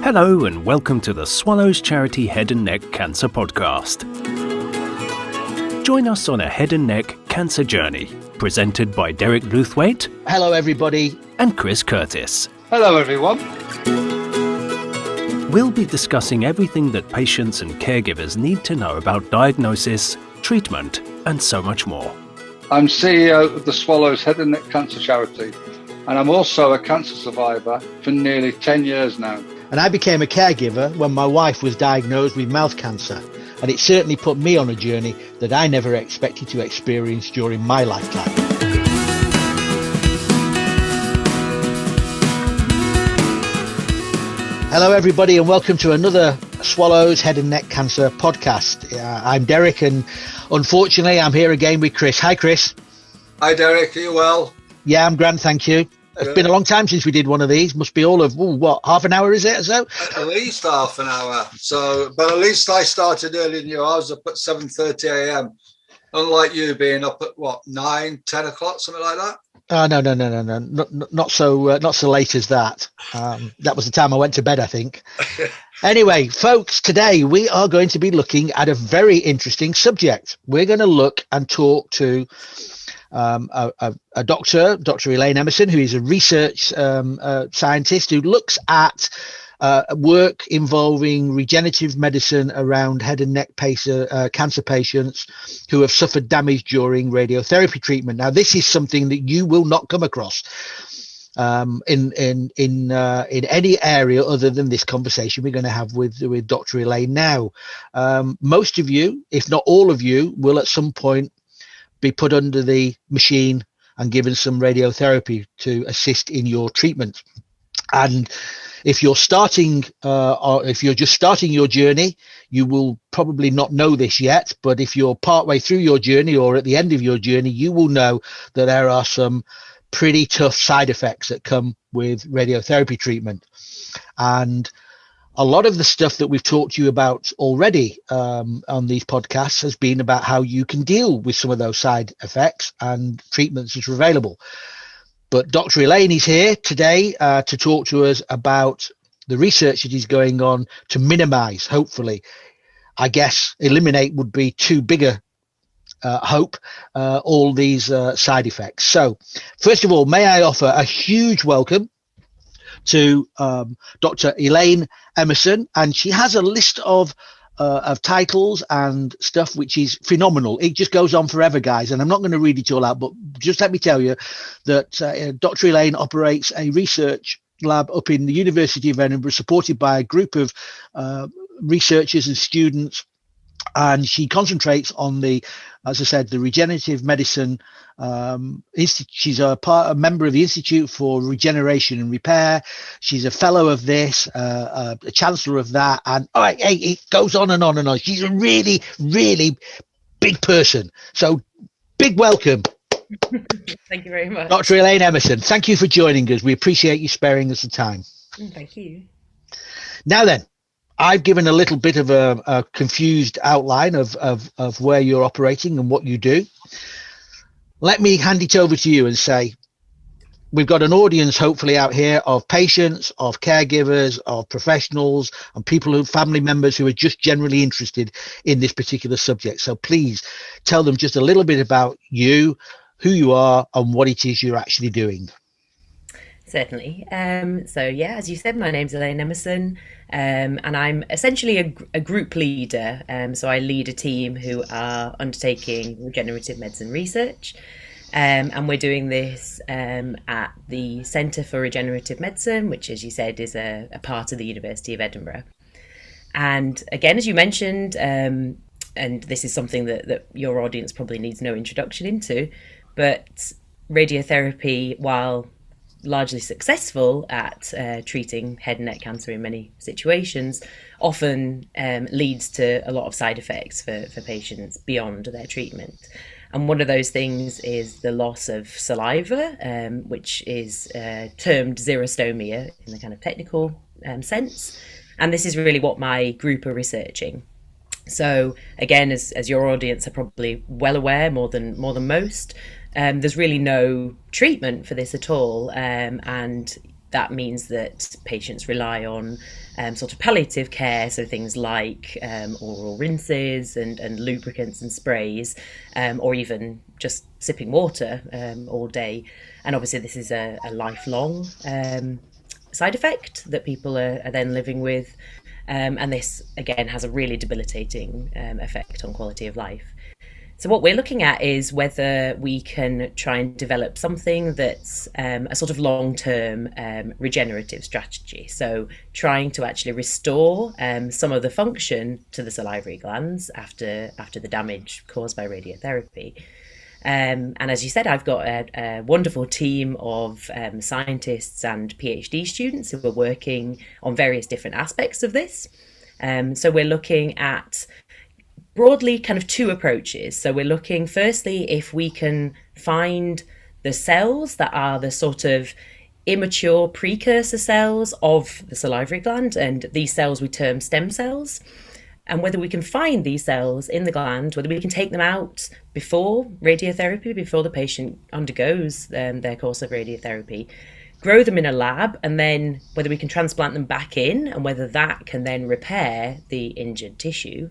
Hello and welcome to the Swallows Charity Head and Neck Cancer Podcast. Join us on a head and neck cancer journey, presented by Derek Luthwaite. Hello everybody. And Chris Curtis. Hello everyone. We'll be discussing everything that patients and caregivers need to know about diagnosis, treatment, and so much more. I'm CEO of the Swallows Head and Neck Cancer Charity, and I'm also a cancer survivor for nearly 10 years now. And I became a caregiver when my wife was diagnosed with mouth cancer, and it certainly put me on a journey that I never expected to experience during my lifetime. Hello everybody and welcome to another Swallows Head and Neck Cancer Podcast. I'm Derek and unfortunately I'm here again with Chris. Hi Chris. Hi Derek, are you well? Yeah, I'm grand, thank you. It's been a long time since we did one of these. Must be all of, half an hour is it or so? At least half an hour. But at least I started early than you. I was up at 7:30 a.m. Unlike you being up at 9, 10 o'clock, something like that. No. Not so late as that. That was the time I went to bed, I think. Anyway, folks, today we are going to be looking at a very interesting subject. We're going to look and talk to a doctor, Dr. Elaine Emmerson, who is a research scientist who looks at work involving regenerative medicine around head and neck cancer patients who have suffered damage during radiotherapy treatment. Now, this is something that you will not come across in any area other than this conversation we're going to have with Dr. Elaine now. Most of you, if not all of you, will at some point be put under the machine and given some radiotherapy to assist in your treatment. And if you're starting, or if you're just starting your journey, you will probably not know this yet. But if you're partway through your journey or at the end of your journey, you will know that there are some pretty tough side effects that come with radiotherapy treatment. And a lot of the stuff that we've talked to you about already on these podcasts has been about how you can deal with some of those side effects and treatments that are available. But Dr. Elaine is here today to talk to us about the research that is going on to minimize, hopefully, I guess eliminate would be too big a hope, all these side effects. So first of all, may I offer a huge welcome to Dr. Elaine Emmerson, and she has a list of titles and stuff which is phenomenal. It just goes on forever, guys, and I'm not going to read it all out, but just let me tell you that Dr. Elaine operates a research lab up in the University of Edinburgh, supported by a group of researchers and students, and she concentrates on the, as I said, the regenerative medicine institute. She's a member of the Institute for Regeneration and Repair. She's a fellow of this, a chancellor of that, and it goes on and on and on. She's a really, really big person. So big welcome. Thank you very much. Dr. Elaine Emmerson, thank you for joining us. We appreciate you sparing us the time. Thank you. Now then, I've given a little bit of a confused outline of where you're operating and what you do. Let me hand it over to you and say, we've got an audience hopefully out here of patients, of caregivers, of professionals, and family members who are just generally interested in this particular subject. So please tell them just a little bit about you, who you are, and what it is you're actually doing. Certainly. As you said, my name's Elaine Emmerson, and I'm essentially a group leader. So I lead a team who are undertaking regenerative medicine research, and we're doing this at the Centre for Regenerative Medicine, which, as you said, is a part of the University of Edinburgh. And again, as you mentioned, and this is something that your audience probably needs no introduction into, but radiotherapy, while largely successful at treating head and neck cancer in many situations, often leads to a lot of side effects for patients beyond their treatment. And one of those things is the loss of saliva, which is termed xerostomia in the kind of technical sense. And this is really what my group are researching. So again, as your audience are probably well aware, more than most, there's really no treatment for this at all, and that means that patients rely on sort of palliative care, so things like oral rinses and lubricants and sprays, or even just sipping water all day. And obviously this is a lifelong side effect that people are then living with. And this, again, has a really debilitating effect on quality of life. So what we're looking at is whether we can try and develop something that's a sort of long-term regenerative strategy. So trying to actually restore some of the function to the salivary glands after the damage caused by radiotherapy. And as you said, I've got a wonderful team of scientists and PhD students who are working on various different aspects of this. So we're looking at broadly kind of two approaches. So we're looking firstly if we can find the cells that are the sort of immature precursor cells of the salivary gland, and these cells we term stem cells, and whether we can find these cells in the gland, whether we can take them out before radiotherapy, before the patient undergoes their course of radiotherapy, grow them in a lab, and then whether we can transplant them back in and whether that can then repair the injured tissue.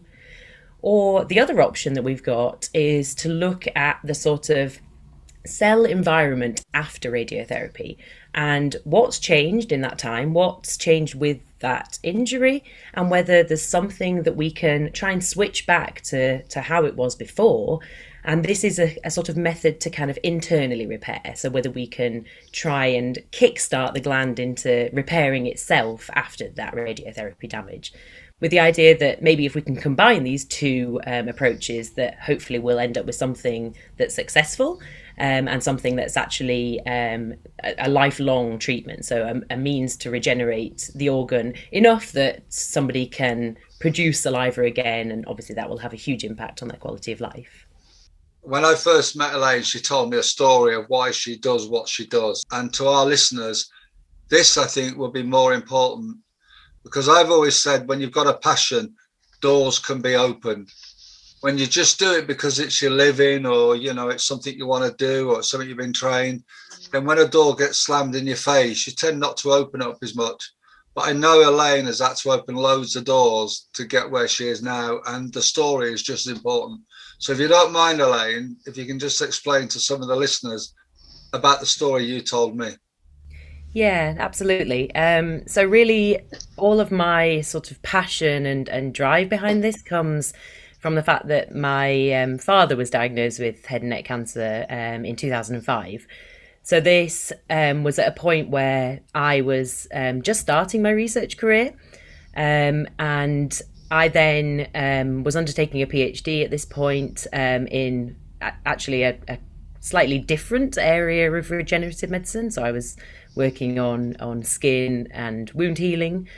Or the other option that we've got is to look at the sort of cell environment after radiotherapy and what's changed in that time, what's changed with that injury, and whether there's something that we can try and switch back to how it was before. And this is a sort of method to kind of internally repair. So whether we can try and kickstart the gland into repairing itself after that radiotherapy damage, with the idea that maybe if we can combine these two approaches, that hopefully we'll end up with something that's successful and something that's actually a lifelong treatment. So a means to regenerate the organ enough that somebody can produce saliva again. And obviously that will have a huge impact on their quality of life. When I first met Elaine, she told me a story of why she does what she does. And to our listeners, this, I think, will be more important, because I've always said when you've got a passion, doors can be opened. When you just do it because it's your living, or, you know, it's something you want to do, or something you've been trained, then when a door gets slammed in your face, you tend not to open it up as much. But I know Elaine has had to open loads of doors to get where she is now, and the story is just as important. So if you don't mind, Elaine, if you can just explain to some of the listeners about the story you told me. Yeah, absolutely. So really, all of my sort of passion and drive behind this comes from the fact that my father was diagnosed with head and neck cancer in 2005. So this was at a point where I was just starting my research career, and I then was undertaking a PhD at this point in actually a slightly different area of regenerative medicine. So I was working on skin and wound healing.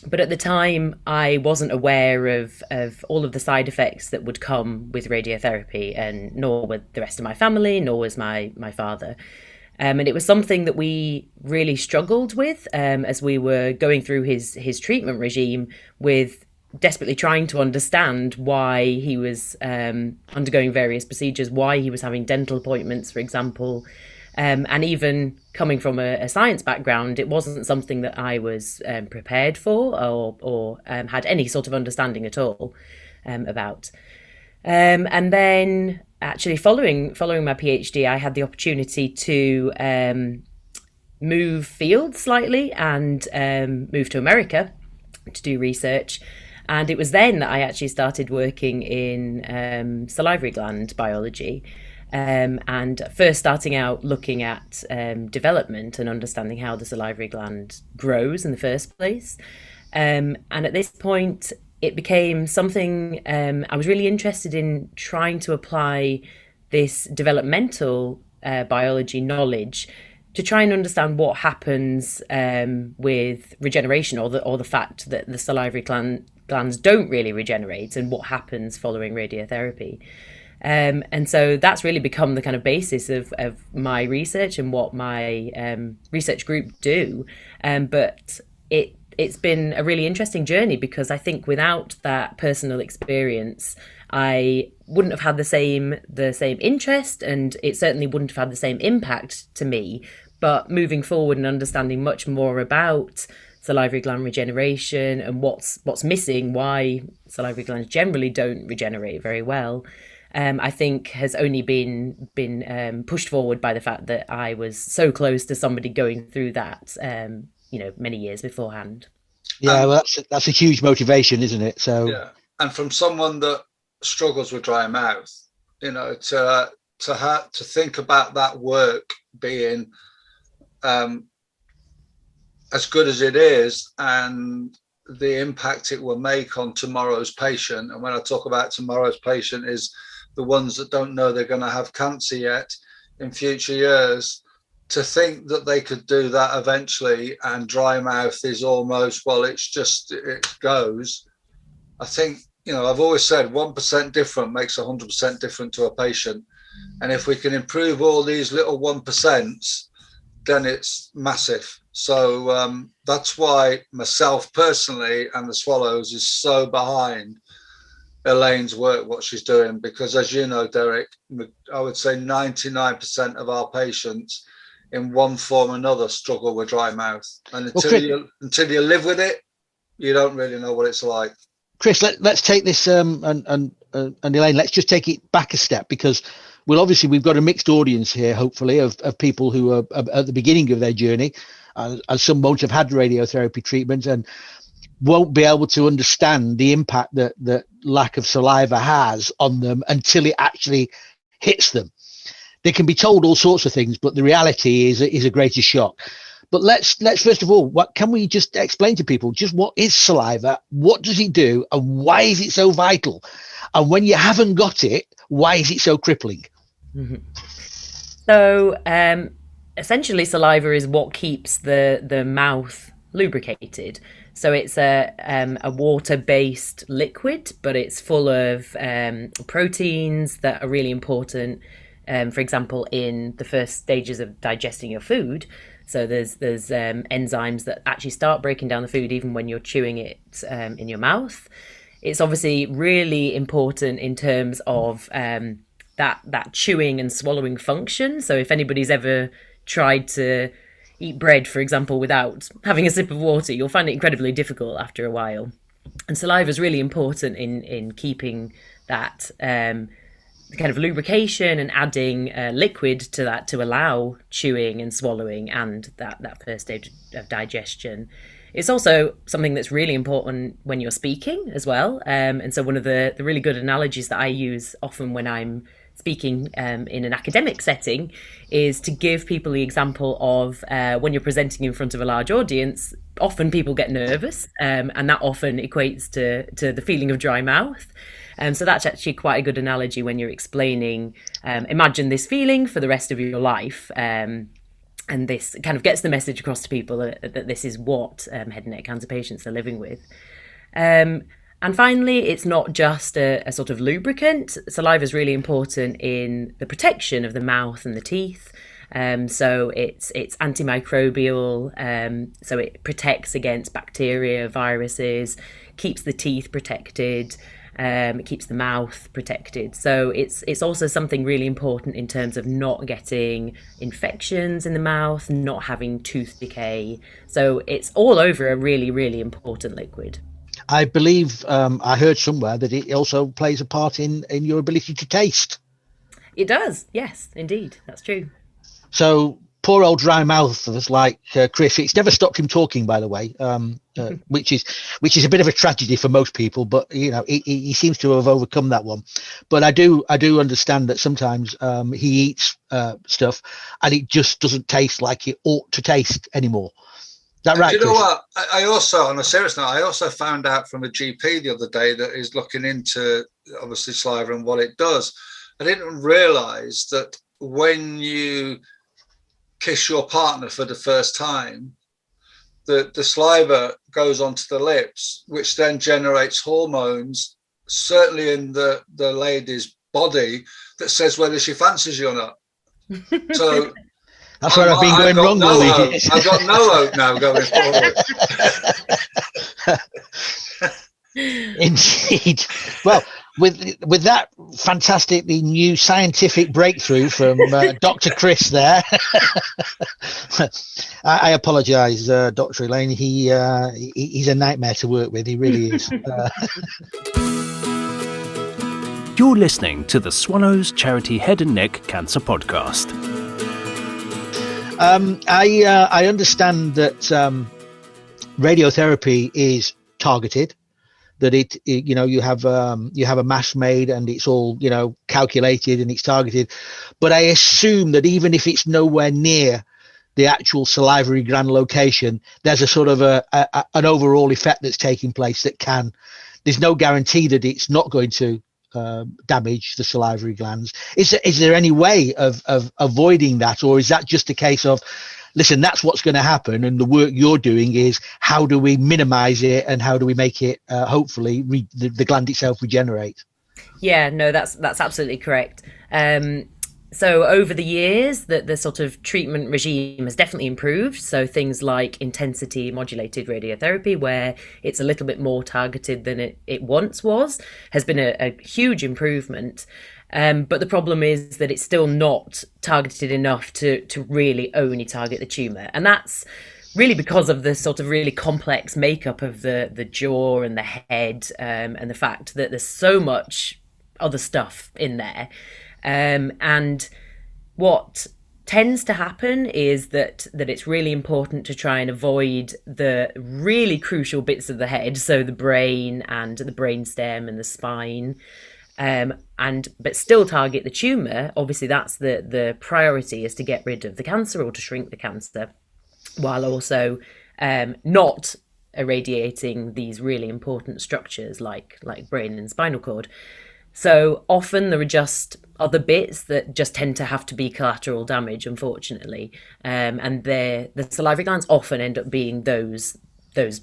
But at the time, I wasn't aware of all of the side effects that would come with radiotherapy, and nor were the rest of my family, nor was my father. And it was something that we really struggled with as we were going through his treatment regime, with desperately trying to understand why he was undergoing various procedures, why he was having dental appointments, for example. And even coming from a science background, it wasn't something that I was prepared for or had any sort of understanding at all about. And then actually following my PhD, I had the opportunity to move fields slightly and move to America to do research. And it was then that I actually started working in salivary gland biology. And first starting out looking at development and understanding how the salivary gland grows in the first place. And at this point, it became something I was really interested in trying to apply this developmental biology knowledge to try and understand what happens with regeneration, or the fact that the salivary glands don't really regenerate, and what happens following radiotherapy. And so that's really become the kind of basis of my research and what my research group do. But it's been a really interesting journey, because I think without that personal experience, I wouldn't have had the same interest, and it certainly wouldn't have had the same impact to me. But moving forward and understanding much more about salivary gland regeneration and what's missing, why salivary glands generally don't regenerate very well, I think has only been pushed forward by the fact that I was so close to somebody going through that, many years beforehand. Yeah, well, that's a huge motivation, isn't it? So yeah, and from someone that struggles with dry mouth, to think about that work being as good as it is, and the impact it will make on tomorrow's patient. And when I talk about tomorrow's patient, is the ones that don't know they're going to have cancer yet in future years. To think that they could do that eventually, and dry mouth is almost, well, it goes. I think, I've always said 1% different makes 100% different to a patient. And if we can improve all these little 1%, then it's massive. So that's why myself personally and the Swallows is so behind Elaine's work, what she's doing, because as you know, Derek, I would say 99% of our patients in one form or another struggle with dry mouth. And until you live with it, you don't really know what it's like. Chris, let's take this and Elaine, let's just take it back a step, because we've got a mixed audience here, hopefully, of people who are at the beginning of their journey, and some won't have had radiotherapy treatment and won't be able to understand the impact that lack of saliva has on them until it actually hits them. They can be told all sorts of things, but the reality is a greater shock. But let's first of all, what can we just explain to people? Just what is saliva? What does it do? And why is it so vital? And when you haven't got it, why is it so crippling? Mm-hmm. So essentially, saliva is what keeps the mouth lubricated. So it's a water-based liquid, but it's full of proteins that are really important. For example, in the first stages of digesting your food. So there's enzymes that actually start breaking down the food even when you're chewing it in your mouth. It's obviously really important in terms of that chewing and swallowing function. So if anybody's ever tried to eat bread, for example, without having a sip of water, you'll find it incredibly difficult after a while. And saliva is really important in keeping that kind of lubrication and adding liquid to that to allow chewing and swallowing and that first stage of digestion. It's also something that's really important when you're speaking as well. And so one of the really good analogies that I use often when I'm speaking in an academic setting is to give people the example of when you're presenting in front of a large audience, often people get nervous, and that often equates to the feeling of dry mouth. So that's actually quite a good analogy when you're explaining, imagine this feeling for the rest of your life. And this kind of gets the message across to people that this is what head and neck cancer patients are living with. And finally, it's not just a sort of lubricant. Saliva is really important in the protection of the mouth and the teeth. So it's antimicrobial, so it protects against bacteria, viruses, keeps the teeth protected. It keeps the mouth protected. So it's also something really important in terms of not getting infections in the mouth, not having tooth decay. So it's all over a really, really important liquid. I believe I heard somewhere that it also plays a part in your ability to taste. It does. Yes, indeed. That's true. So poor old dry mouth like Chris, it's never stopped him talking, by the way, which is a bit of a tragedy for most people, but he seems to have overcome that one. But I do understand that sometimes he eats stuff and it just doesn't taste like it ought to taste anymore. Is that right? Do you know what? I also, on a serious note, I also found out from a GP the other day that is looking into obviously saliva and what it does. I didn't realise that when you kiss your partner for the first time, the saliva goes onto the lips, which then generates hormones, certainly in the lady's body, that says whether she fancies you or not. So that's where I've been going wrong all these years. I've got no hope now going forward. Indeed. Well, with that fantastically new scientific breakthrough from Dr. Chris there, I apologise, Dr. Elaine. He's a nightmare to work with. He really is. You're listening to the Swallows Charity Head and Neck Cancer Podcast. I understand that radiotherapy is targeted. That it you have a mask made and it's all calculated and it's targeted. But I assume that even if it's nowhere near the actual salivary gland location, there's a sort of an overall effect that's taking place that there's no guarantee that it's not going to damage the salivary glands. Is there any way of avoiding that, or is that just a case of, listen, that's what's going to happen, and the work you're doing is how do we minimize it and how do we make it hopefully the gland itself regenerate? Yeah, no, that's absolutely correct. So over the years, the sort of treatment regime has definitely improved. So things like intensity modulated radiotherapy, where it's a little bit more targeted than it once was, has been a huge improvement. But the problem is that it's still not targeted enough to really only target the tumour. And that's really because of the sort of really complex makeup of the jaw and the head, and the fact that there's so much other stuff in there. And what tends to happen is that it's really important to try and avoid the really crucial bits of the head, so the brain and the brainstem and the spine, but still target the tumour. Obviously, that's the priority, is to get rid of the cancer or to shrink the cancer, while also not irradiating these really important structures like brain and spinal cord. So often there are just other bits that just tend to have to be collateral damage, unfortunately. And the salivary glands often end up being those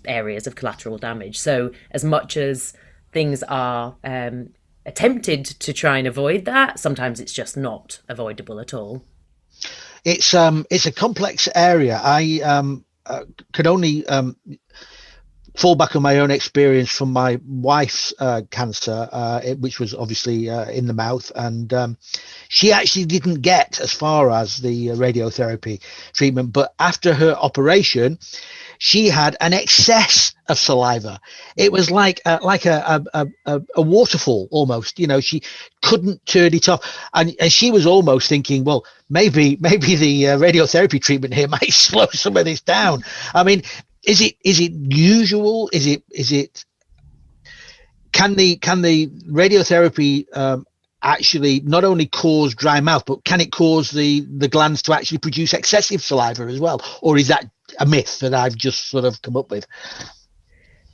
areas of collateral damage. So as much as things are attempted to try and avoid that, sometimes it's just not avoidable at all. It's a complex area. I could only fall back on my own experience from my wife's cancer, which was obviously in the mouth, and she actually didn't get as far as the radiotherapy treatment, but after her operation she had an excess of saliva. It was like a waterfall almost. She couldn't turn it off, and she was almost thinking, well, maybe the radiotherapy treatment here might slow some of this down. I mean, is it usual? Is it can the radiotherapy actually not only cause dry mouth, but can it cause the glands to actually produce excessive saliva as well? Or is that a myth that I've just sort of come up with?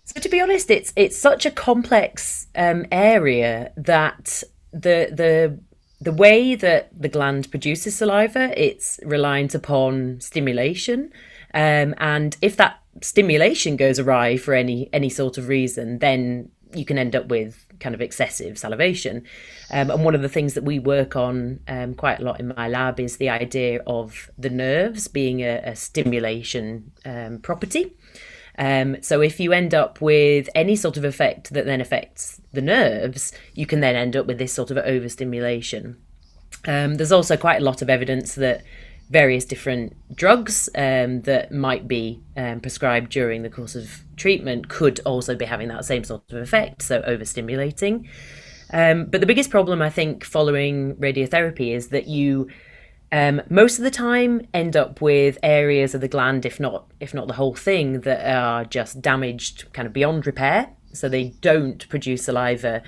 So to be honest, it's such a complex area that the way that the gland produces saliva, it's reliant upon stimulation. And if that stimulation goes awry for any sort of reason, then you can end up with kind of excessive salivation. And one of the things that we work on quite a lot in my lab is the idea of the nerves being a stimulation property. So if you end up with any sort of effect that then affects the nerves, you can then end up with this sort of overstimulation. There's also quite a lot of evidence that various different drugs that might be prescribed during the course of treatment could also be having that same sort of effect, so overstimulating. But the biggest problem, I think, following radiotherapy is that you most of the time end up with areas of the gland, if not the whole thing, that are just damaged kind of beyond repair. So they don't produce saliva,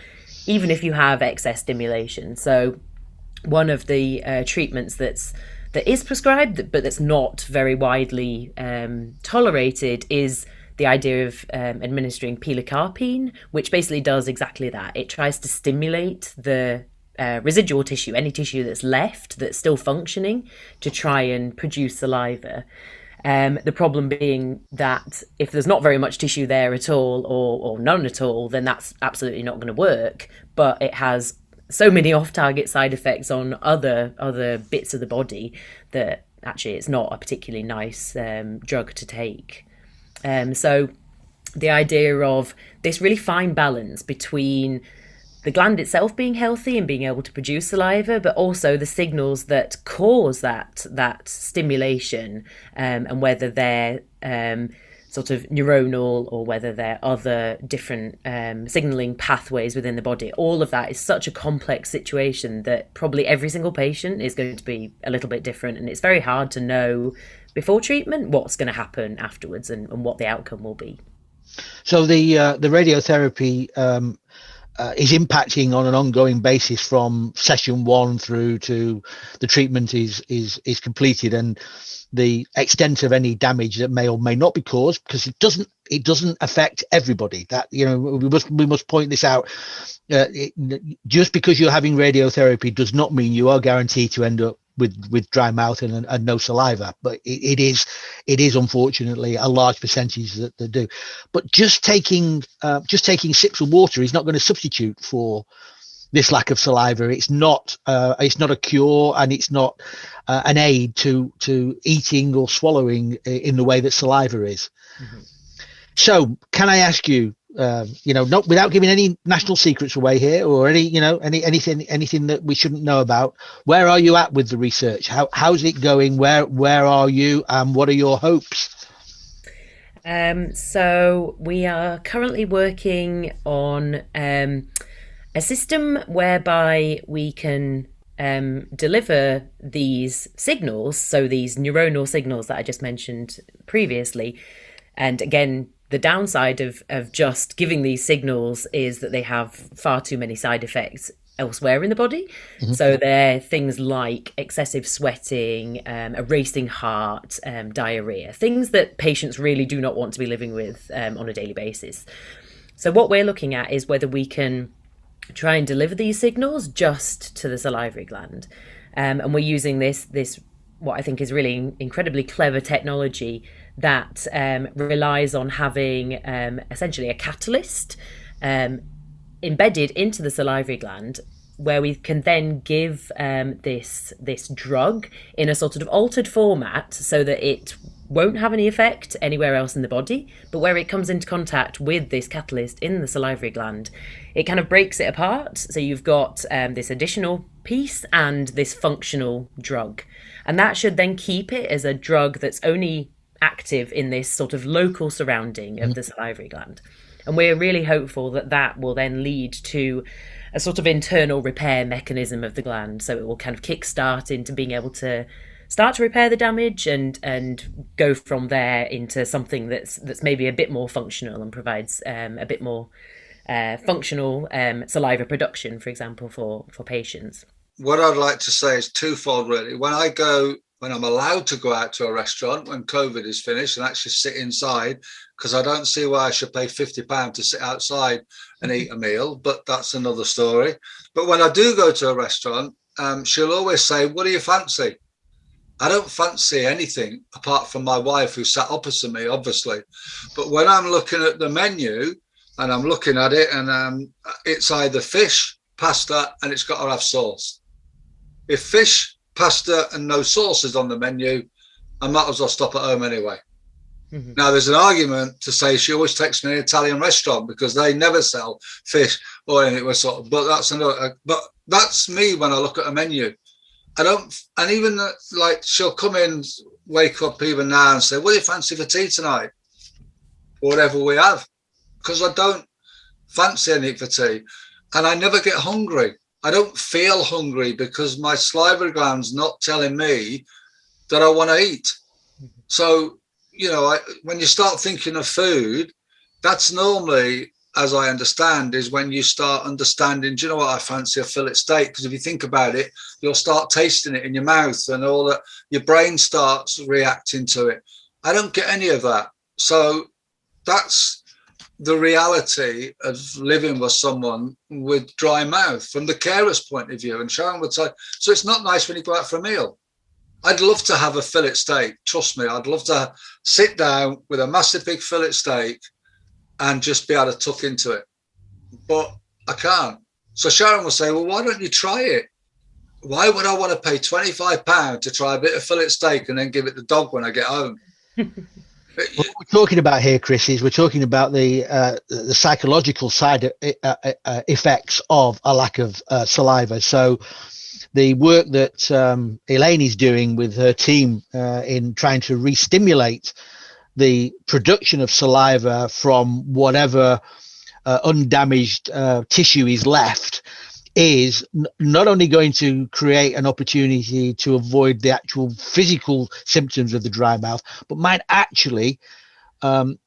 even if you have excess stimulation. So one of the treatments that is prescribed, but that's not very widely tolerated, is the idea of administering pilocarpine, which basically does exactly that. It tries to stimulate the residual tissue, any tissue that's left that's still functioning, to try and produce saliva. The problem being that if there's not very much tissue there at all, or none at all, then that's absolutely not going to work. But it has so many off-target side effects on other bits of the body that actually it's not a particularly nice drug to take. So the idea of this really fine balance between the gland itself being healthy and being able to produce saliva, but also the signals that cause that stimulation, and whether they're sort of neuronal or whether they're other different signaling pathways within the body. All of that is such a complex situation that probably every single patient is going to be a little bit different, and it's very hard to know before treatment what's going to happen afterwards and what the outcome will be. So the radiotherapy is impacting on an ongoing basis from session 1 through to the treatment is completed, and the extent of any damage that may or may not be caused, because it doesn't affect everybody. That, you know, we must point this out. Just because you're having radiotherapy does not mean you are guaranteed to end up with dry mouth and no saliva, but it is unfortunately a large percentage that they do. But just taking sips of water is not going to substitute for this lack of saliva. It's not a cure, and it's not an aid to eating or swallowing in the way that saliva is. Mm-hmm. So can I ask you, not without giving any national secrets away here, or anything that we shouldn't know about, where are you at with the research? How's it going? Where are you, and what are your hopes? So we are currently working on a system whereby we can deliver these signals, so these neuronal signals that I just mentioned previously. And again, the downside of just giving these signals is that they have far too many side effects elsewhere in the body. Mm-hmm. So they're things like excessive sweating, a racing heart, diarrhea, things that patients really do not want to be living with on a daily basis. So what we're looking at is whether we can try and deliver these signals just to the salivary gland. And we're using this what I think is really incredibly clever technology that relies on having essentially a catalyst embedded into the salivary gland, where we can then give this drug in a sort of altered format so that it won't have any effect anywhere else in the body, but where it comes into contact with this catalyst in the salivary gland, it kind of breaks it apart. So you've got this additional piece and this functional drug, and that should then keep it as a drug that's only active in this sort of local surrounding of the salivary gland. And we're really hopeful that that will then lead to a sort of internal repair mechanism of the gland, so it will kind of kickstart into being able to start to repair the damage and go from there into something that's maybe a bit more functional and provides a bit more functional saliva production, for example, for patients. What I'd like to say is twofold, really. When I'm allowed to go out to a restaurant when COVID is finished and actually sit inside, because I don't see why I should pay £50 to sit outside and eat a meal, but that's another story. But when I do go to a restaurant, she'll always say, "What do you fancy?" I don't fancy anything apart from my wife, who sat opposite me, obviously. But when I'm looking at the menu and I'm looking at it, and it's either fish, pasta, and it's got to have sauce. If fish, pasta, and no sauce is on the menu, I might as well stop at home anyway. Mm-hmm. Now, there's an argument to say she always takes me to an Italian restaurant because they never sell fish or anything. But that's another. But that's me when I look at a menu. I don't, and even like she'll come in, wake up even now and say, "What do you fancy for tea tonight?" Or whatever we have, because I don't fancy anything for tea, and I never get hungry. I don't feel hungry because my salivary gland's not telling me that I want to eat. So, when you start thinking of food, that's normally, as I understand, is when you start understanding, do you know what, I fancy a fillet steak? Because if you think about it, you'll start tasting it in your mouth and all that. Your brain starts reacting to it. I don't get any of that. So that's the reality of living with someone with dry mouth from the carer's point of view. And Sharon would say, so it's not nice when you go out for a meal. I'd love to have a fillet steak. Trust me, I'd love to sit down with a massive big fillet steak and just be able to tuck into it. But I can't. So Sharon will say, well, why don't you try it? Why would I want to pay £25 to try a bit of fillet steak and then give it the dog when I get home? What we're talking about here, Chris, is we're talking about the psychological side effects of a lack of saliva. So the work that Elaine is doing with her team in trying to re-stimulate the production of saliva from whatever undamaged tissue is left is not only going to create an opportunity to avoid the actual physical symptoms of the dry mouth, but might actually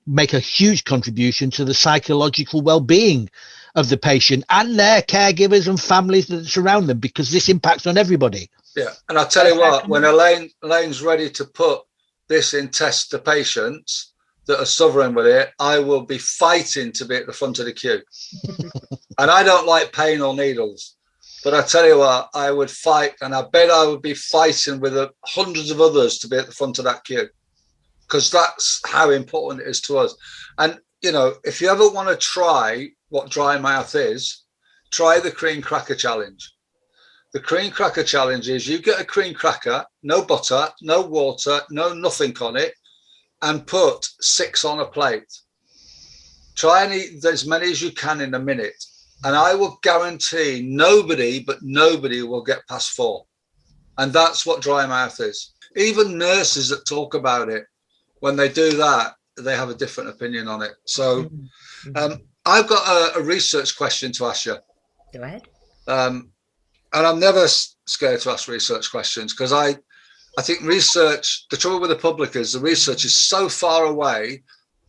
make a huge contribution to the psychological well-being of the patient and their caregivers and families that surround them, because this impacts on everybody. Yeah, and I tell you what, when Elaine's ready to put this in test to patients that are suffering with it, I will be fighting to be at the front of the queue. And I don't like pain or needles, but I tell you what, I would fight, and I bet I would be fighting with hundreds of others to be at the front of that queue, because that's how important it is to us. And, you know, if you ever want to try what dry mouth is, try the cream cracker challenge. The cream cracker challenge is you get a cream cracker, no butter, no water, no nothing on it, and put 6 on a plate. Try and eat as many as you can in a minute. And I will guarantee nobody will get past 4. And that's what dry mouth is. Even nurses that talk about it, when they do that, they have a different opinion on it. So I've got a research question to ask you. Go ahead. And I'm never scared to ask research questions, because I think research, the trouble with the public is the research is so far away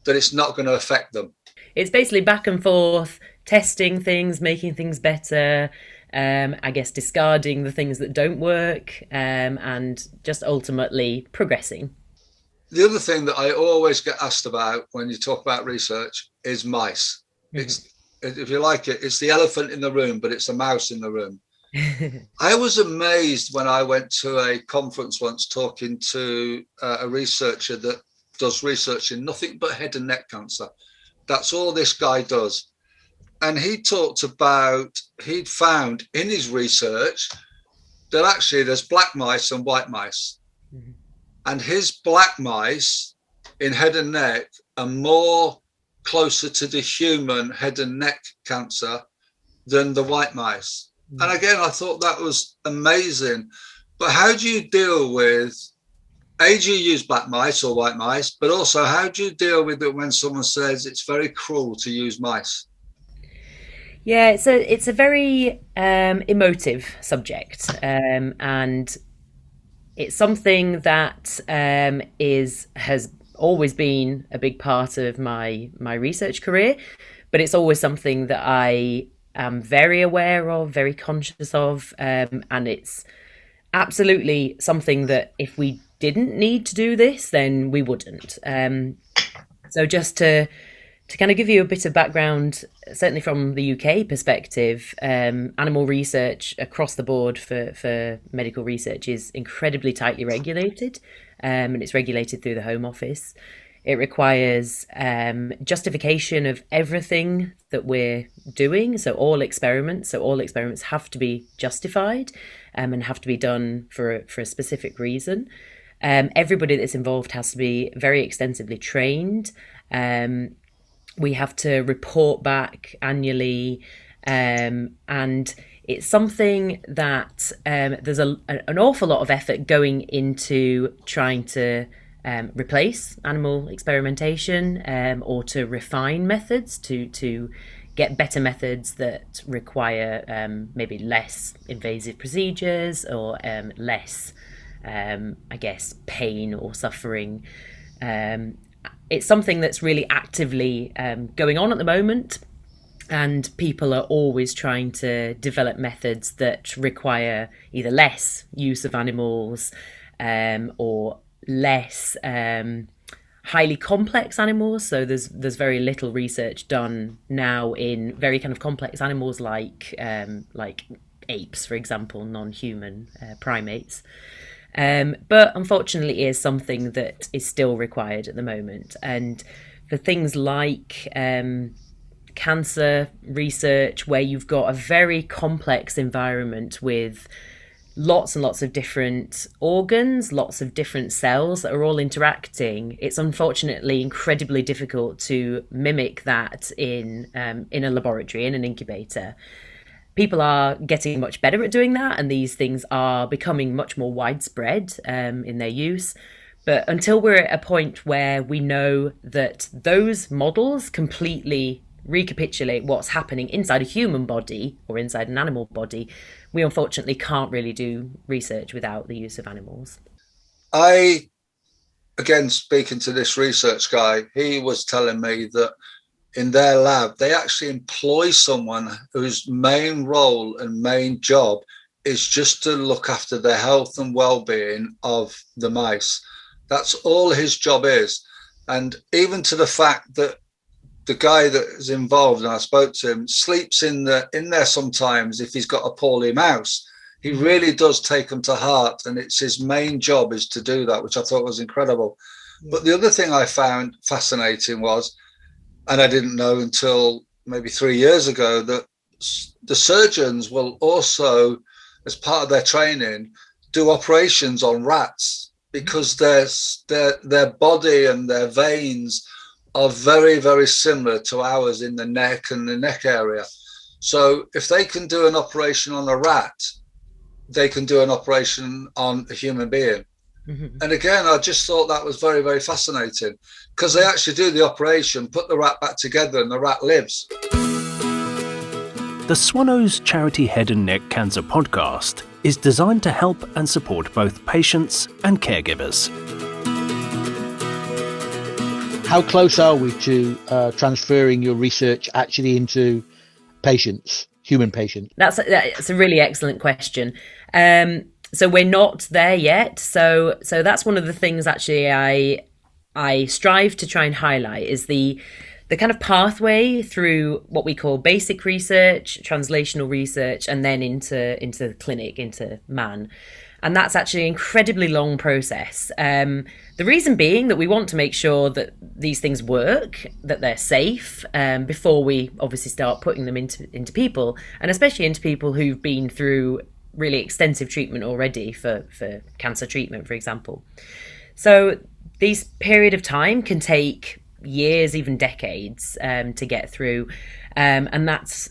that it's not going to affect them. It's basically back and forth, testing things, making things better, I guess discarding the things that don't work, and just ultimately progressing. The other thing that I always get asked about when you talk about research is mice. It's, if you like it, it's the elephant in the room, but it's a mouse in the room. I was amazed when I went to a conference once talking to a researcher that does research in nothing but head and neck cancer. That's all this guy does. And he talked about, he'd found in his research that actually there's black mice and white mice. And his black mice in head and neck are more closer to the human head and neck cancer than the white mice. And again, I thought that was amazing. But how do you deal with, do you use black mice or white mice? But also, how do you deal with it when someone says it's very cruel to use mice? Yeah, it's a very emotive subject, and it's something that has always been a big part of my research career, but it's always something that I am very aware of, very conscious of, and it's absolutely something that if we didn't need to do this, then we wouldn't. So just to kind of give you a bit of background, certainly from the UK perspective, animal research across the board for medical research is incredibly tightly regulated, and it's regulated through the Home Office. It requires justification of everything that we're doing. So all experiments have to be justified and have to be done for a specific reason. Everybody that's involved has to be very extensively trained. We have to report back annually, and it's something that there's an awful lot of effort going into trying to replace animal experimentation, or to refine methods to get better methods that require maybe less invasive procedures or less, I guess, pain or suffering. It's something that's really actively going on at the moment, and people are always trying to develop methods that require either less use of animals or less highly complex animals. So there's very little research done now in very kind of complex animals like apes, for example, non-human primates. But unfortunately, it is something that is still required at the moment. And for things like cancer research, where you've got a very complex environment with lots and lots of different organs, lots of different cells that are all interacting. It's unfortunately incredibly difficult to mimic that in a laboratory, in an incubator. People are getting much better at doing that, and these things are becoming much more widespread in their use. But until we're at a point where we know that those models completely recapitulate what's happening inside a human body or inside an animal body, we unfortunately can't really do research without the use of animals. Again, speaking to this research guy, he was telling me that in their lab, they actually employ someone whose main role and main job is just to look after the health and well-being of the mice. That's all his job is. And even to the fact that the guy that is involved, and I spoke to him, sleeps in there sometimes if he's got a poorly mouse. He really does take them to heart, and it's his main job is to do that, which I thought was incredible. But the other thing I found fascinating was, and I didn't know until maybe 3 years ago, that the surgeons will also, as part of their training, do operations on rats, because their body and their veins are very, very similar to ours in the neck and the neck area. So if they can do an operation on a rat, they can do an operation on a human being. Mm-hmm. And again, I just thought that was very, very fascinating, because they actually do the operation, put the rat back together, and the rat lives. The Swallows Charity Head and Neck Cancer Podcast is designed to help and support both patients and caregivers. How close are we to transferring your research actually into patients, human patients? That's a really excellent question. So we're not there yet. So that's one of the things actually I strive to try and highlight is the kind of pathway through what we call basic research, translational research, and then into the clinic, into man. And that's actually an incredibly long process. The reason being that we want to make sure that these things work, that they're safe, before we obviously start putting them into people, and especially into people who've been through really extensive treatment already for cancer treatment, for example. So these period of time can take years, even decades, to get through. And that's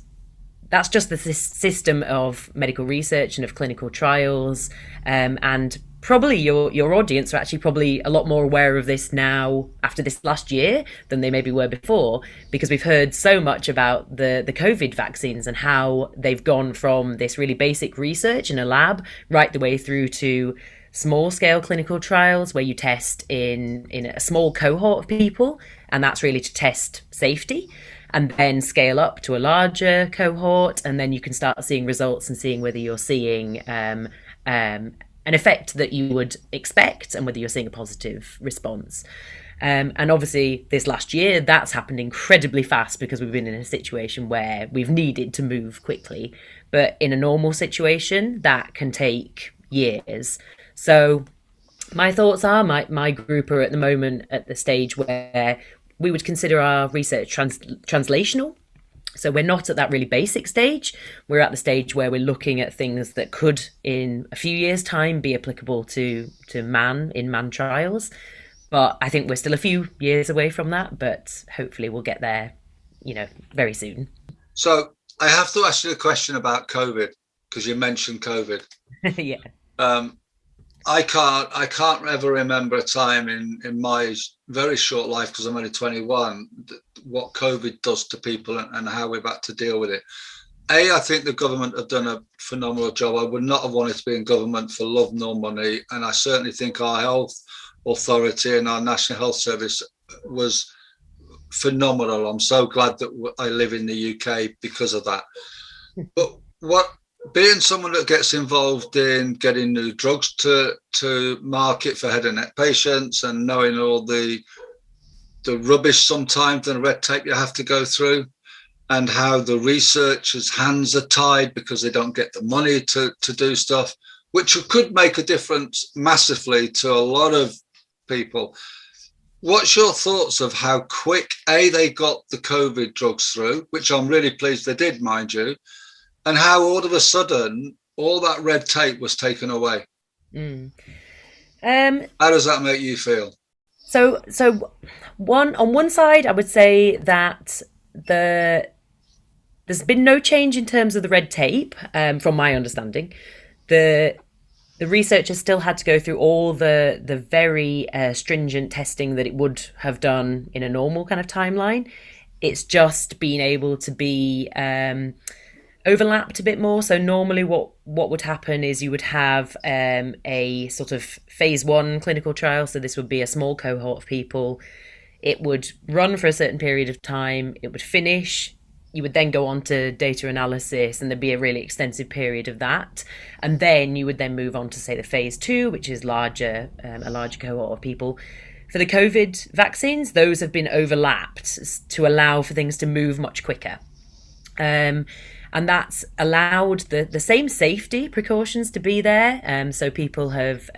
just the system of medical research and of clinical trials. And probably your audience are actually probably a lot more aware of this now after this last year than they maybe were before, because we've heard so much about the COVID vaccines and how they've gone from this really basic research in a lab right the way through to small scale clinical trials where you test in a small cohort of people, and that's really to test safety, and then scale up to a larger cohort, and then you can start seeing results and seeing whether you're seeing an effect that you would expect and whether you're seeing a positive response. And obviously this last year, that's happened incredibly fast because we've been in a situation where we've needed to move quickly. But in a normal situation, that can take years. So my thoughts are, my group are at the moment at the stage where we would consider our research translational. So we're not at that really basic stage. We're at the stage where we're looking at things that could, in a few years' time, be applicable to man trials. But I think we're still a few years away from that, but hopefully we'll get there, very soon. So I have to ask you a question about COVID, because you mentioned COVID. Yeah. I can't ever remember a time in my very short life, because I'm only 21, what COVID does to people and how we've had to deal with it. I think the government have done a phenomenal job. I would not have wanted to be in government for love nor money. And I certainly think our health authority and our National Health Service was phenomenal. I'm so glad that I live in the UK because of that. But being someone that gets involved in getting new drugs to market for head and neck patients, and knowing all the rubbish sometimes and red tape you have to go through, and how the researchers' hands are tied because they don't get the money to do stuff, which could make a difference massively to a lot of people. What's your thoughts of how quick they got the COVID drugs through, which I'm really pleased they did, mind you, and how all of a sudden all that red tape was taken away. Mm. How does that make you feel? So on one side, I would say that there's been no change in terms of the red tape, from my understanding. The researchers still had to go through all the very stringent testing that it would have done in a normal kind of timeline. It's just been able to be overlapped a bit more. So normally what would happen is you would have a sort of phase 1 clinical trial. So this would be a small cohort of people. It would run for a certain period of time. It would finish. You would then go on to data analysis, and there'd be a really extensive period of that. And then you would then move on to, say, the phase 2, which is a larger cohort of people. For the COVID vaccines, those have been overlapped to allow for things to move much quicker. And that's allowed the same safety precautions to be there. So people have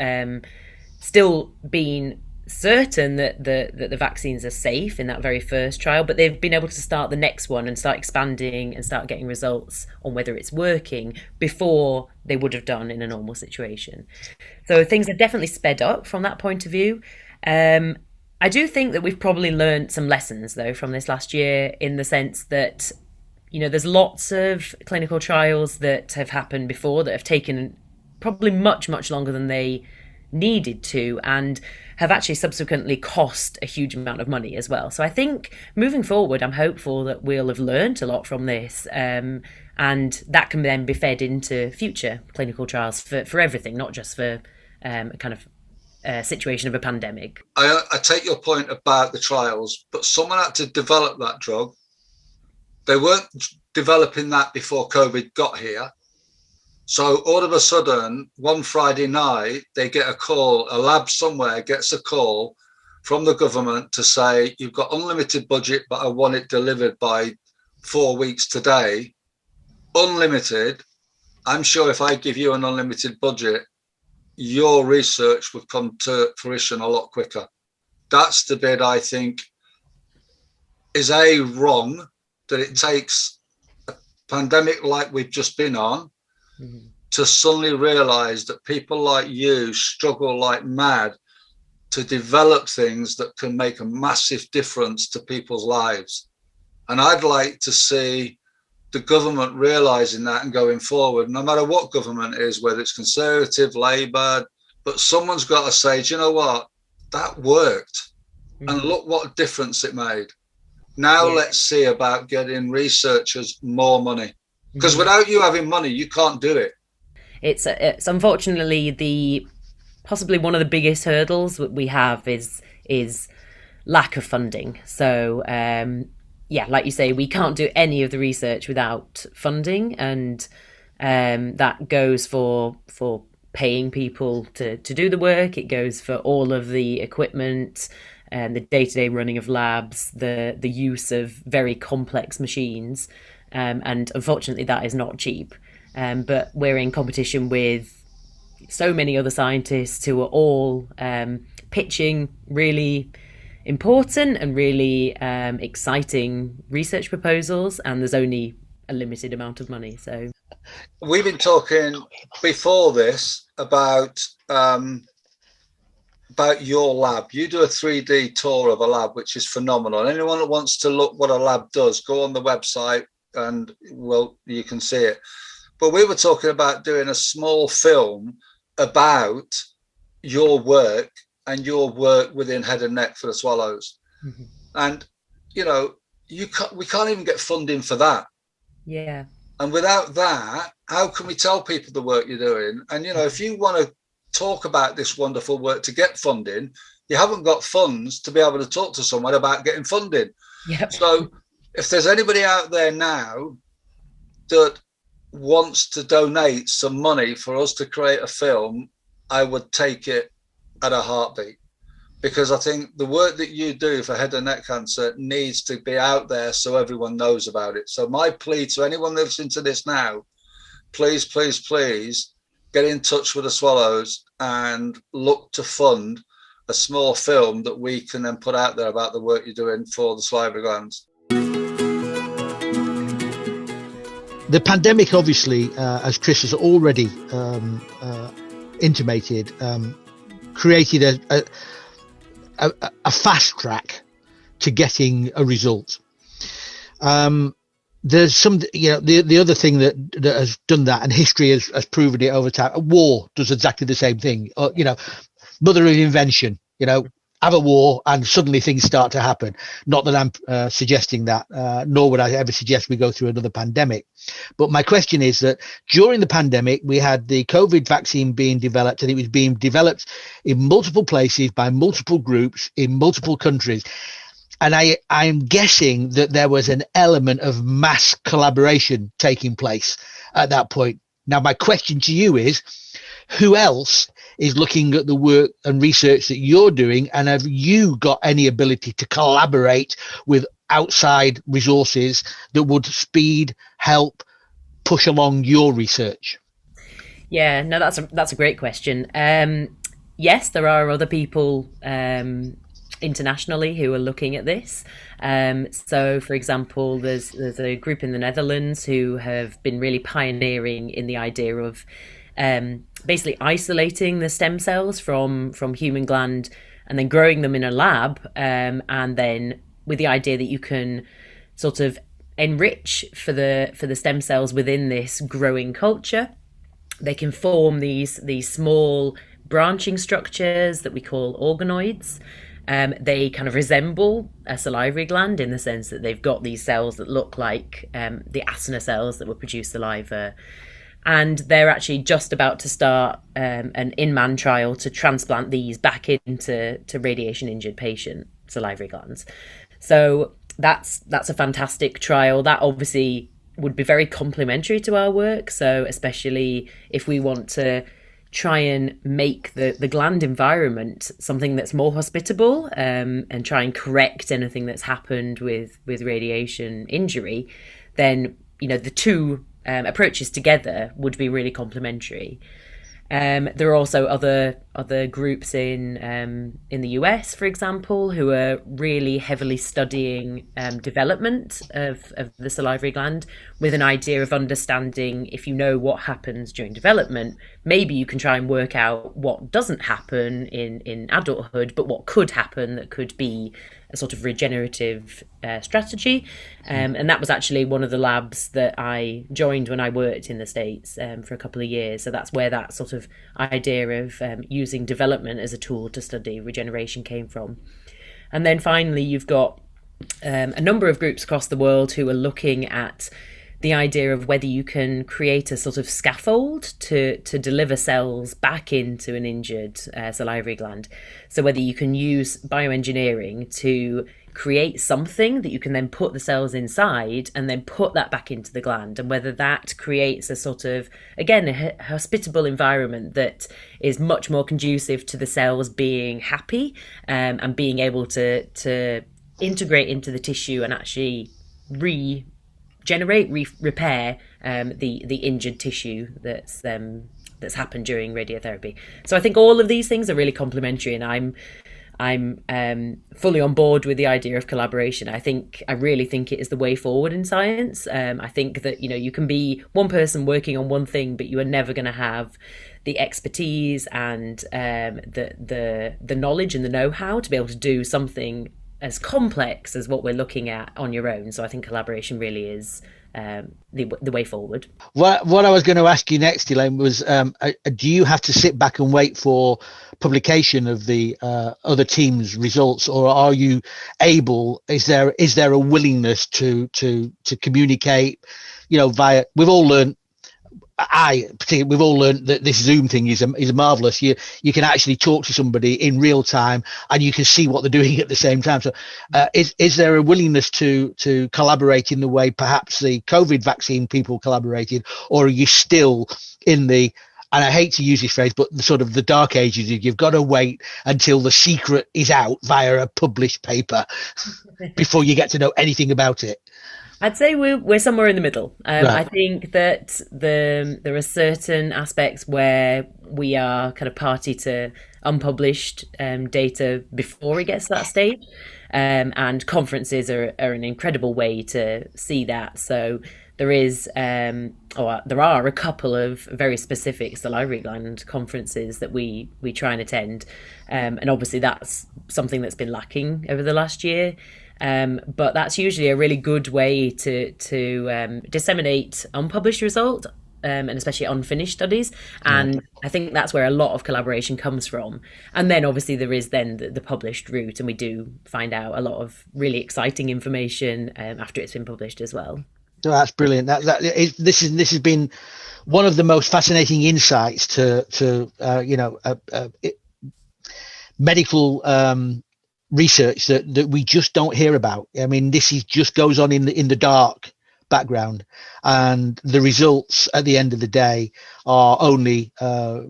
still been certain that the vaccines are safe in that very first trial, but they've been able to start the next one and start expanding and start getting results on whether it's working before they would have done in a normal situation. So things have definitely sped up from that point of view. I do think that we've probably learned some lessons, though, from this last year, in the sense that, there's lots of clinical trials that have happened before that have taken probably much, much longer than they needed to, and have actually subsequently cost a huge amount of money as well. So I think moving forward, I'm hopeful that we'll have learned a lot from this, and that can then be fed into future clinical trials for everything, not just for kind of situation of a pandemic. I take your point about the trials, but someone had to develop that drug. They weren't developing that before COVID got here. So all of a sudden, one Friday night, they get a call, a lab somewhere gets a call from the government to say, you've got unlimited budget, but I want it delivered by 4 weeks today. Unlimited. I'm sure if I give you an unlimited budget, your research would come to fruition a lot quicker. That's the bit I think is wrong, that it takes a pandemic like we've just been on to suddenly realize that people like you struggle like mad to develop things that can make a massive difference to people's lives. And I'd like to see the government realizing that and going forward, no matter what government is, whether it's Conservative, Labour, but someone's got to say, do you know what? That worked. And look what difference it made. Now let's see about getting researchers more money. Because without you having money, you can't do it. It's unfortunately possibly one of the biggest hurdles that we have is lack of funding. So like you say, we can't do any of the research without funding, and that goes for paying people to do the work. It goes for all of the equipment and the day-to-day running of labs, the use of very complex machines, and unfortunately that is not cheap. But we're in competition with so many other scientists who are all pitching really important and really exciting research proposals, and there's only a limited amount of money. So we've been talking before this about your lab. You do a 3D tour of a lab, which is phenomenal. Anyone that wants to look what a lab does, go on the website and you can see it. But we were talking about doing a small film about your work and your work within head and neck for the swallows. And we can't even get funding for that. Yeah. And without that, how can we tell people the work you're doing? And if you want to talk about this wonderful work to get funding, you haven't got funds to be able to talk to someone about getting funding. Yep. So if there's anybody out there now that wants to donate some money for us to create a film, I would take it at a heartbeat, because I think the work that you do for head and neck cancer needs to be out there so everyone knows about it. So my plea to anyone listening to this now, please, please, please get in touch with the Swallows and look to fund a small film that we can then put out there about the work you're doing for the salivary glands. The pandemic, obviously, as Chris has already intimated, created a fast track to getting a result. There's some, the other thing that has done that, and history has proven it over time. A war does exactly the same thing. Mother of invention. Have a war and suddenly things start to happen. Not that I'm suggesting that, nor would I ever suggest we go through another pandemic. But my question is that during the pandemic, we had the COVID vaccine being developed, and it was being developed in multiple places by multiple groups in multiple countries. And I'm guessing that there was an element of mass collaboration taking place at that point. Now, my question to you is, who else is looking at the work and research that you're doing, and have you got any ability to collaborate with outside resources that would speed, help, push along your research? Yeah, no, that's a great question. Yes, there are other people internationally who are looking at this. So, for example, there's a group in the Netherlands who have been really pioneering in the idea of basically isolating the stem cells from human gland and then growing them in a lab, and then with the idea that you can sort of enrich for the stem cells within this growing culture. They can form these small branching structures that we call organoids. They kind of resemble a salivary gland in the sense that they've got these cells that look like the acinar cells that will produce saliva. And they're actually just about to start an in-man trial to transplant these back into radiation-injured patient salivary glands. So that's a fantastic trial. That obviously would be very complementary to our work. So especially if we want to try and make the gland environment something that's more hospitable, and try and correct anything that's happened with radiation injury, then the two approaches together would be really complementary. There are also other groups in the US, for example, who are really heavily studying development of the salivary gland, with an idea of understanding, if you know what happens during development, maybe you can try and work out what doesn't happen in adulthood, but what could happen that could be a sort of regenerative strategy. And that was actually one of the labs that I joined when I worked in the States for a couple of years. So that's where that sort of idea of using development as a tool to study regeneration came from. And then finally, you've got a number of groups across the world who are looking at the idea of whether you can create a sort of scaffold to deliver cells back into an injured salivary gland. So whether you can use bioengineering to create something that you can then put the cells inside and then put that back into the gland, and whether that creates a sort of, again, a hospitable environment that is much more conducive to the cells being happy, and being able to integrate into the tissue and actually repair the injured tissue that's happened during radiotherapy. So I think all of these things are really complementary, and I'm fully on board with the idea of collaboration. I really think it is the way forward in science. I think that you can be one person working on one thing, but you are never going to have the expertise and the knowledge and the know-how to be able to do something as complex as what we're looking at on your own. So I think collaboration really is the way forward. What I was going to ask you next, Elaine, was do you have to sit back and wait for publication of the other team's results, or are you able? Is there a willingness to communicate? Via, we've all learned. We've all learned that this Zoom thing is marvelous. You can actually talk to somebody in real time, and you can see what they're doing at the same time. So, is there a willingness to collaborate in the way perhaps the COVID vaccine people collaborated, or are you still in the, and I hate to use this phrase, but the sort of the dark ages? You've got to wait until the secret is out via a published paper before you get to know anything about it. I'd say we're somewhere in the middle. Right. I think that there are certain aspects where we are kind of party to unpublished data before it gets to that stage, and conferences are an incredible way to see that. So there is or there are a couple of very specific salivary gland conferences that we try and attend, and obviously that's something that's been lacking over the last year. But that's usually a really good way to disseminate unpublished results, and especially unfinished studies. And I think that's where a lot of collaboration comes from. And then obviously there is then the published route, and we do find out a lot of really exciting information after it's been published as well. So that's brilliant. This has been one of the most fascinating insights to medical research that we just don't hear about. I mean, this just goes on in the dark background, and the results at the end of the day are only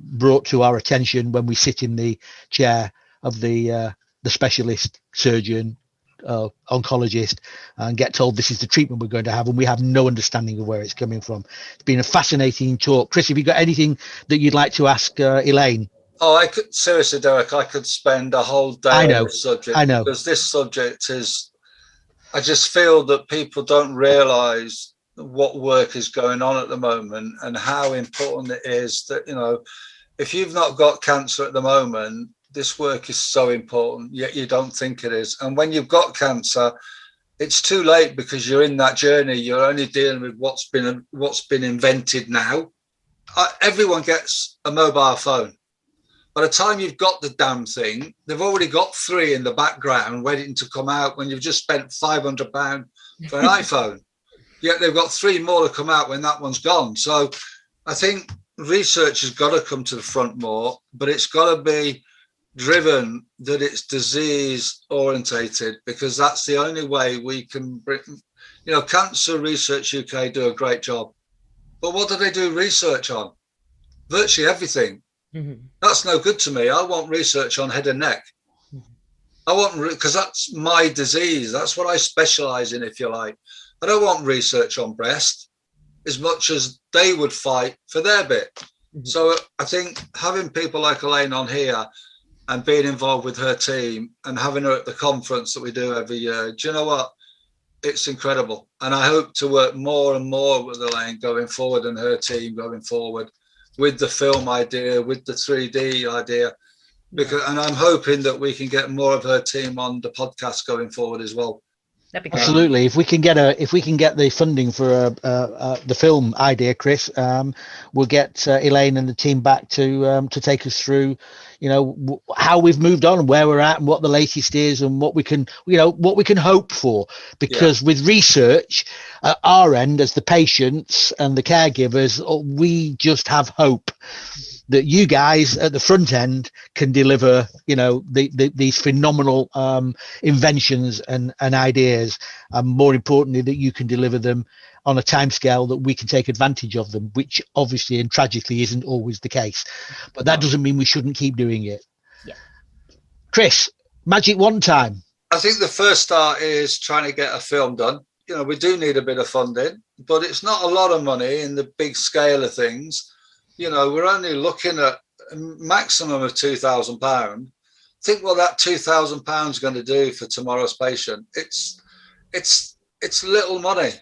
brought to our attention when we sit in the chair of the specialist surgeon, oncologist, and get told this is the treatment we're going to have, and we have no understanding of where it's coming from. It's been a fascinating talk. Chris, have you got anything that you'd like to ask Elaine? Oh, I could seriously, Derek, I could spend a whole day on this subject. I know. Because this subject is, I just feel that people don't realise what work is going on at the moment and how important it is that, if you've not got cancer at the moment, this work is so important, yet you don't think it is. And when you've got cancer, it's too late because you're in that journey. You're only dealing with what's been invented now. Everyone gets a mobile phone. By the time you've got the damn thing, they've already got 3 in the background waiting to come out when you've just spent £500 for an iPhone. Yet they've got 3 more to come out when that one's gone. So I think research has got to come to the front more, but it's got to be driven that it's disease orientated, because that's the only way we can bring, Cancer Research UK do a great job. But what do they do research on? Virtually everything. Mm-hmm. That's no good to me. I want research on head and neck. Mm-hmm. Because that's my disease. That's what I specialize in, if you like. I don't want research on breast as much as they would fight for their bit. Mm-hmm. So I think having people like Elaine on here and being involved with her team and having her at the conference that we do every year, do you know what? It's incredible. And I hope to work more and more with Elaine going forward and her team going forward, with the film idea, with the 3D idea, and I'm hoping that we can get more of her team on the podcast going forward as well. That'd be great. Absolutely. If we can get the funding for the film idea, Chris, we'll get Elaine and the team back to take us through, how we've moved on and where we're at and what the latest is and what we can hope for. Because with research at our end, as the patients and the caregivers, we just have hope that you guys at the front end can deliver, these phenomenal inventions and ideas, and more importantly, that you can deliver them on a timescale that we can take advantage of them, which obviously and tragically isn't always the case. But that doesn't mean we shouldn't keep doing it. Yeah. Chris, magic one time. I think the first start is trying to get a film done. We do need a bit of funding, but it's not a lot of money in the big scale of things. We're only looking at a maximum of £2,000. Think what that £2,000 is going to do for tomorrow's patient. It's little money.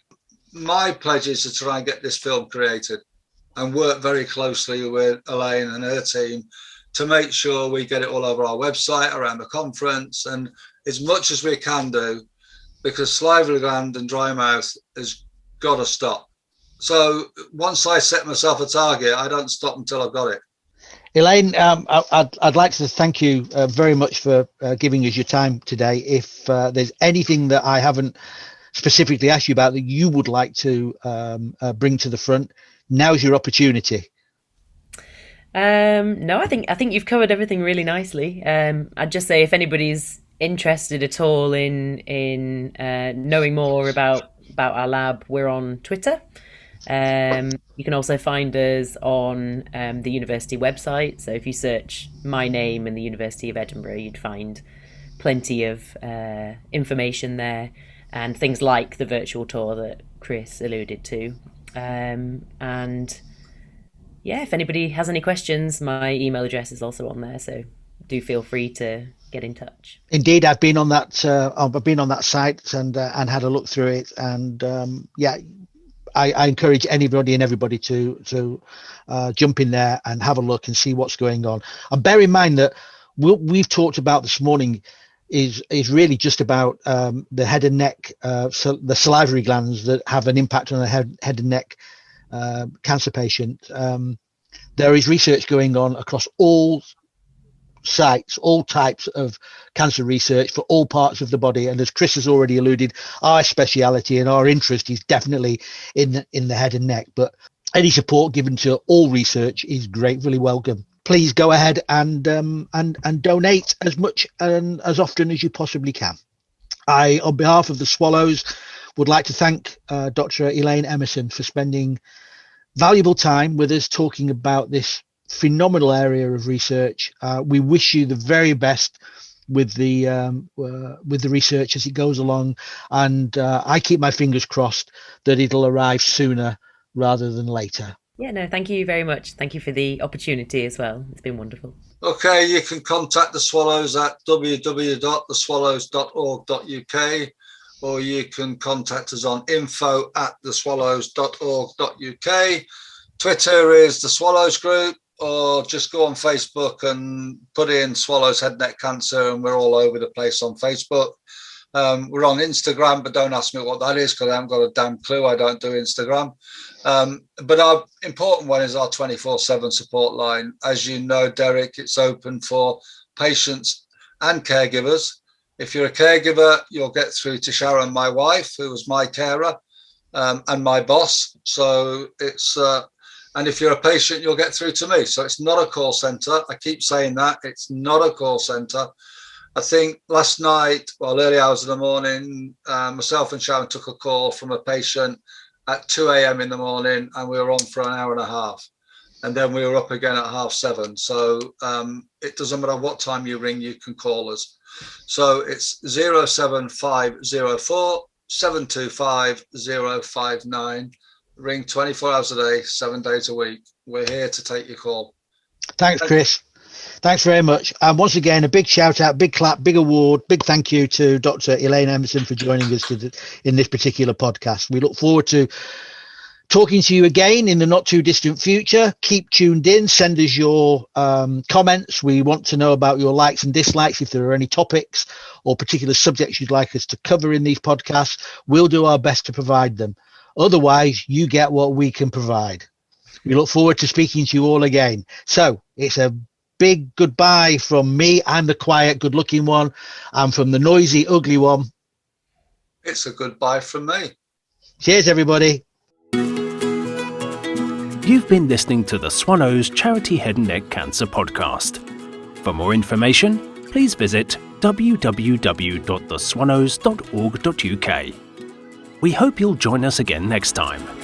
My pledge is to try and get this film created and work very closely with Elaine and her team to make sure we get it all over our website, around the conference, and as much as we can do, because salivary gland and dry mouth has got to stop. So once I set myself a target, I don't stop until I've got it. Elaine, I'd like to thank you very much for giving us your time today. If there's anything that I haven't specifically asked you about that you would like to bring to the front, now's your opportunity. No, I think you've covered everything really nicely. I'd just say if anybody's interested at all in knowing more about our lab, we're on Twitter. You can also find us on the university website. So if you search my name and the University of Edinburgh, you'd find plenty of information there, and things like the virtual tour that Chris alluded to. And yeah, if anybody has any questions, my email address is also on there, so do feel free to get in touch. Indeed, I've been on that site and had a look through it, and I encourage anybody and everybody to jump in there and have a look and see what's going on. And bear in mind that we've talked about this morning is really just about the head and neck, so the salivary glands that have an impact on a head and neck cancer patient. There is research going on across all sites, all types of cancer research for all parts of the body. And as Chris has already alluded, our speciality and our interest is definitely in the head and neck. But any support given to all research is gratefully welcome. Please go ahead and donate as much and as often as you possibly can. I, on behalf of the Swallows, would like to thank Dr. Elaine Emmerson for spending valuable time with us talking about this phenomenal area of research. We wish you the very best with the research as it goes along, and I keep my fingers crossed that it'll arrive sooner rather than later. Yeah, no, thank you very much. Thank you for the opportunity as well. It's been wonderful. Okay, you can contact the Swallows at www.theswallows.org.uk, or you can contact us on info@theswallows.org.uk. Twitter is the Swallows Group, or just go on Facebook and put in Swallows Head Neck Cancer, and we're all over the place on Facebook. We're on Instagram, but don't ask me what that is because I haven't got a damn clue. I don't do Instagram. But our important one is our 24/7 support line. As you know, Derek, it's open for patients and caregivers. If you're a caregiver, you'll get through to Sharon, my wife, who was my carer, and my boss. So it's, and if you're a patient, you'll get through to me. So it's not a call center. I keep saying that. It's not a call center. I think last night, well, early hours of the morning, myself and Sharon took a call from a patient at 2 a.m. in the morning, and we were on for an hour and a half. And then we were up again at 7:30. So it doesn't matter what time you ring, you can call us. So it's 07504 725 059. Ring 24 hours a day, 7 days a week. We're here to take your call. Thanks, Chris. Thanks very much. And once again, a big shout out, big clap, big award, big thank you to Dr. Elaine Emmerson for joining us in this particular podcast. We look forward to talking to you again in the not too distant future. Keep tuned in. Send us your comments. We want to know about your likes and dislikes. If there are any topics or particular subjects you'd like us to cover in these podcasts, we'll do our best to provide them. Otherwise, you get what we can provide. We look forward to speaking to you all again. So it's a big goodbye from me. I'm the quiet, good-looking one. I'm from the noisy, ugly one. It's a goodbye from me. Cheers, everybody. You've been listening to the Swallows Charity Head and Neck Cancer Podcast. For more information, please visit www.theswallows.org.uk. We hope you'll join us again next time.